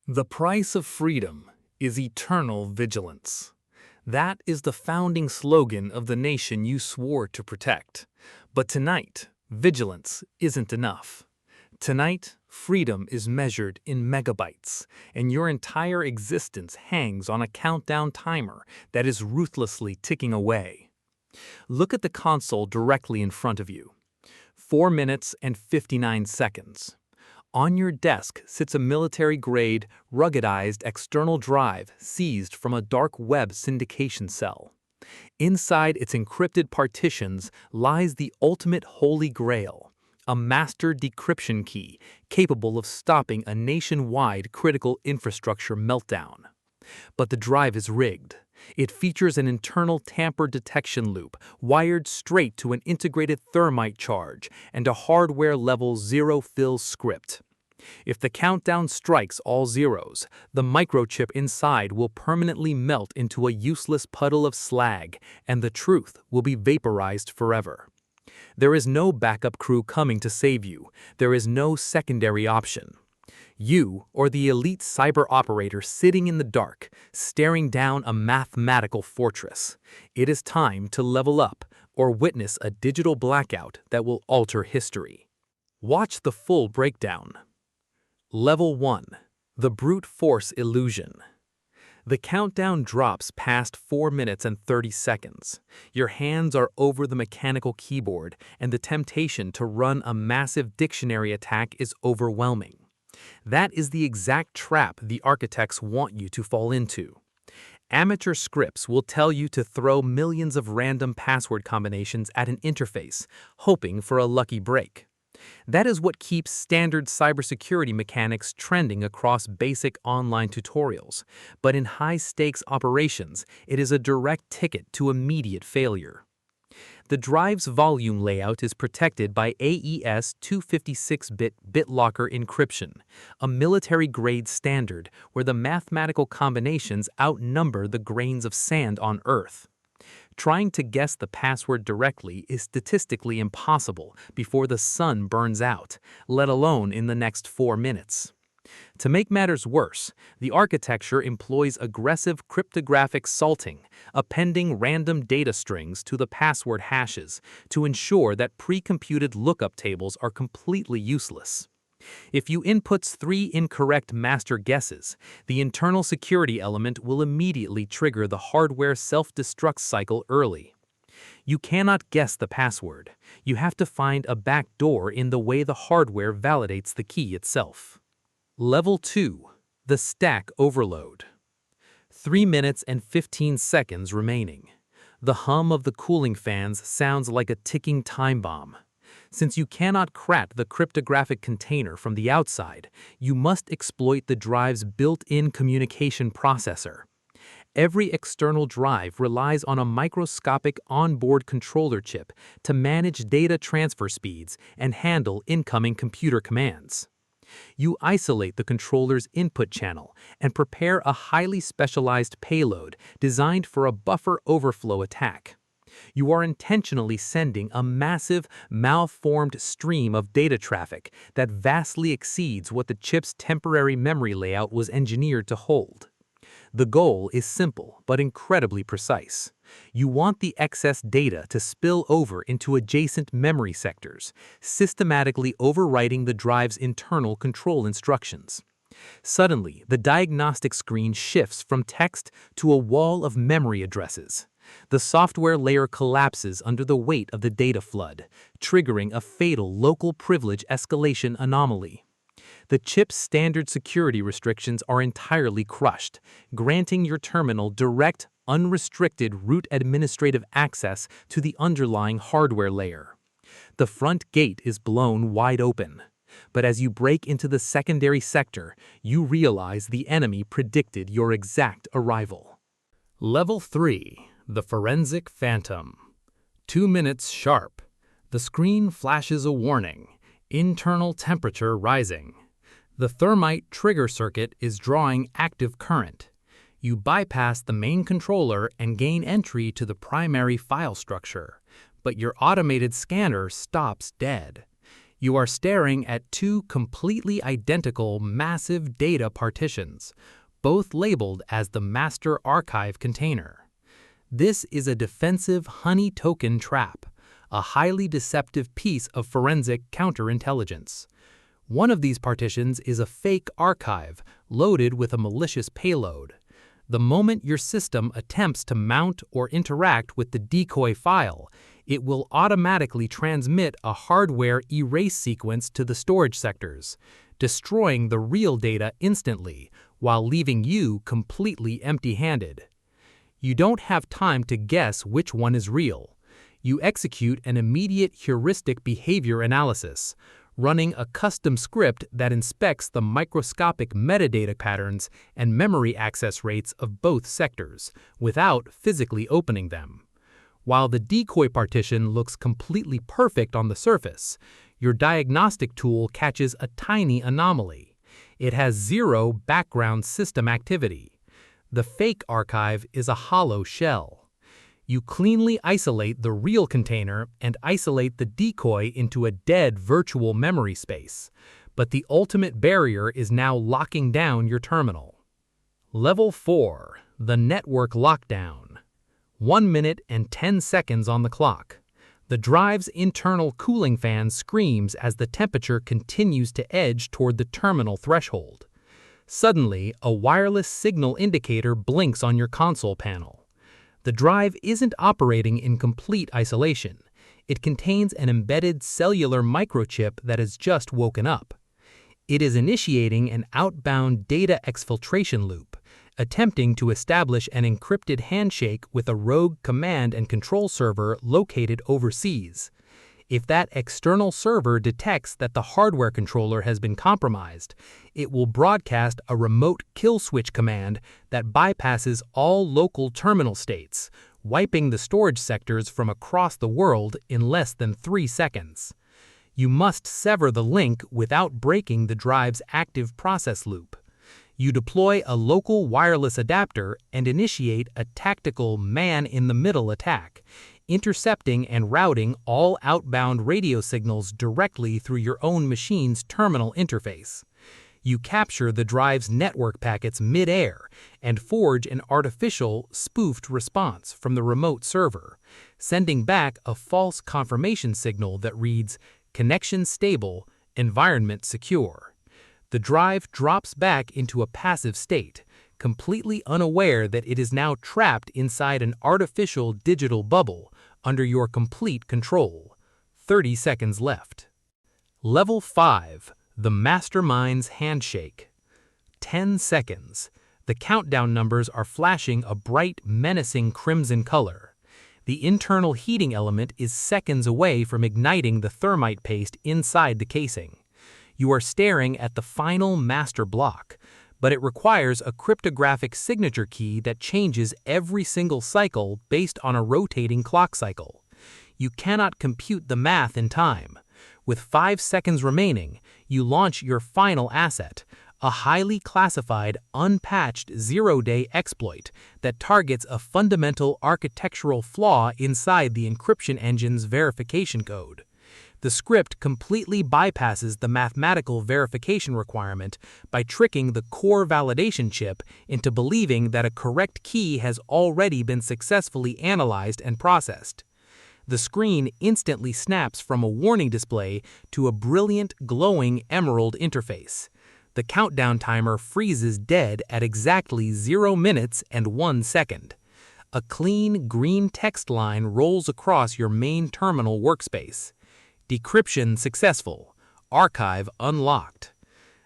The price of freedom is eternal vigilance. That is the founding slogan of the nation you swore to protect. But tonight, vigilance isn't enough. Tonight, freedom is measured in megabytes, and your entire existence hangs on a countdown timer that is ruthlessly ticking away. Look at the console directly in front of you. 4 minutes and 59 seconds. On your desk sits a military-grade, ruggedized external drive seized from a dark web syndication cell. Inside its encrypted partitions lies the ultimate holy grail, a master decryption key capable of stopping a nationwide critical infrastructure meltdown. But the drive is rigged. It features an internal tamper detection loop wired straight to an integrated Thermite charge and a hardware-level zero-fill script. If the countdown strikes all zeros, the microchip inside will permanently melt into a useless puddle of slag, and the truth will be vaporized forever. There is no backup crew coming to save you. There is no secondary option. You, or the elite cyber operator sitting in the dark, staring down a mathematical fortress. It is time to level up or witness a digital blackout that will alter history. Watch the full breakdown. Level 1. The Brute Force Illusion. The countdown drops past 4 minutes and 30 seconds. Your hands are over the mechanical keyboard, and the temptation to run a massive dictionary attack is overwhelming. That is the exact trap the architects want you to fall into. Amateur scripts will tell you to throw millions of random password combinations at an interface, hoping for a lucky break. That is what keeps standard cybersecurity mechanics trending across basic online tutorials, but in high-stakes operations, it is a direct ticket to immediate failure. The drive's volume layout is protected by AES 256-bit BitLocker encryption, a military-grade standard where the mathematical combinations outnumber the grains of sand on Earth. Trying to guess the password directly is statistically impossible before the sun burns out, let alone in the next 4 minutes. To make matters worse, the architecture employs aggressive cryptographic salting, appending random data strings to the password hashes to ensure that pre-computed lookup tables are completely useless. If you inputs 3 incorrect master guesses, the internal security element will immediately trigger the hardware self-destruct cycle early. You cannot guess the password. You have to find a backdoor in the way the hardware validates the key itself. Level 2. The Stack Overload. 3 minutes and 15 seconds remaining. The hum of the cooling fans sounds like a ticking time bomb. Since you cannot crack the cryptographic container from the outside, you must exploit the drive's built-in communication processor. Every external drive relies on a microscopic onboard controller chip to manage data transfer speeds and handle incoming computer commands. You isolate the controller's input channel and prepare a highly specialized payload designed for a buffer overflow attack. You are intentionally sending a massive, malformed stream of data traffic that vastly exceeds what the chip's temporary memory layout was engineered to hold. The goal is simple but incredibly precise. You want the excess data to spill over into adjacent memory sectors, systematically overwriting the drive's internal control instructions. Suddenly, the diagnostic screen shifts from text to a wall of memory addresses. The software layer collapses under the weight of the data flood, triggering a fatal local privilege escalation anomaly. The chip's standard security restrictions are entirely crushed, granting your terminal direct, unrestricted root administrative access to the underlying hardware layer. The front gate is blown wide open. But as you break into the secondary sector, you realize the enemy predicted your exact arrival. Level 3. The Forensic Phantom. 2 minutes sharp. The screen flashes a warning. Internal temperature rising. The Thermite trigger circuit is drawing active current. You bypass the main controller and gain entry to the primary file structure, but your automated scanner stops dead. You are staring at two completely identical massive data partitions, both labeled as the master archive container. This is a defensive honey token trap, a highly deceptive piece of forensic counterintelligence. One of these partitions is a fake archive loaded with a malicious payload. The moment your system attempts to mount or interact with the decoy file, it will automatically transmit a hardware erase sequence to the storage sectors, destroying the real data instantly while leaving you completely empty-handed. You don't have time to guess which one is real. You execute an immediate heuristic behavior analysis, running a custom script that inspects the microscopic metadata patterns and memory access rates of both sectors, without physically opening them. While the decoy partition looks completely perfect on the surface, your diagnostic tool catches a tiny anomaly. It has zero background system activity. The fake archive is a hollow shell. You cleanly isolate the real container and isolate the decoy into a dead virtual memory space, but the ultimate barrier is now locking down your terminal. Level 4. The Network Lockdown. 1 minute and 10 seconds on the clock. The drive's internal cooling fan screams as the temperature continues to edge toward the terminal threshold. Suddenly, a wireless signal indicator blinks on your console panel. The drive isn't operating in complete isolation. It contains an embedded cellular microchip that has just woken up. It is initiating an outbound data exfiltration loop, attempting to establish an encrypted handshake with a rogue command and control server located overseas. If that external server detects that the hardware controller has been compromised, it will broadcast a remote kill switch command that bypasses all local terminal states, wiping the storage sectors from across the world in less than 3 seconds. You must sever the link without breaking the drive's active process loop. You deploy a local wireless adapter and initiate a tactical man-in-the-middle attack, intercepting and routing all outbound radio signals directly through your own machine's terminal interface. You capture the drive's network packets mid-air and forge an artificial, spoofed response from the remote server, sending back a false confirmation signal that reads, "Connection stable, environment secure." The drive drops back into a passive state, completely unaware that it is now trapped inside an artificial digital bubble under your complete control. 30 seconds left. Level 5. The Mastermind's Handshake. 10 seconds. The countdown numbers are flashing a bright, menacing crimson color. The internal heating element is seconds away from igniting the thermite paste inside the casing. You are staring at the final master block, but it requires a cryptographic signature key that changes every single cycle based on a rotating clock cycle. You cannot compute the math in time. With 5 seconds remaining, you launch your final asset, a highly classified, unpatched zero-day exploit that targets a fundamental architectural flaw inside the encryption engine's verification code. The script completely bypasses the mathematical verification requirement by tricking the core validation chip into believing that a correct key has already been successfully analyzed and processed. The screen instantly snaps from a warning display to a brilliant, glowing emerald interface. The countdown timer freezes dead at exactly 0 minutes and 1 second. A clean, green text line rolls across your main terminal workspace. Decryption successful. Archive unlocked.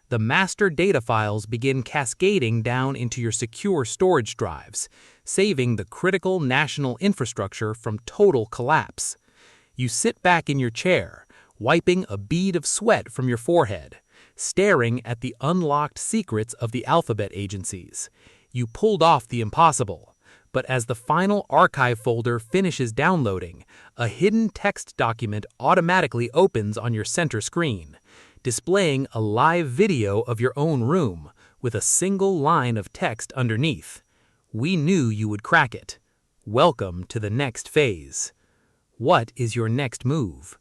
The master data files begin cascading down into your secure storage drives, saving the critical national infrastructure from total collapse. You sit back in your chair, wiping a bead of sweat from your forehead, staring at the unlocked secrets of the alphabet agencies. You pulled off the impossible. But as the final archive folder finishes downloading, a hidden text document automatically opens on your center screen, displaying a live video of your own room with a single line of text underneath. "We knew you would crack it. Welcome to the next phase." What is your next move?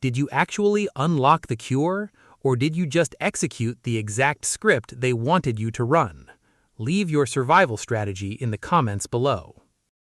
Did you actually unlock the cure, or did you just execute the exact script they wanted you to run? Leave your survival strategy in the comments below.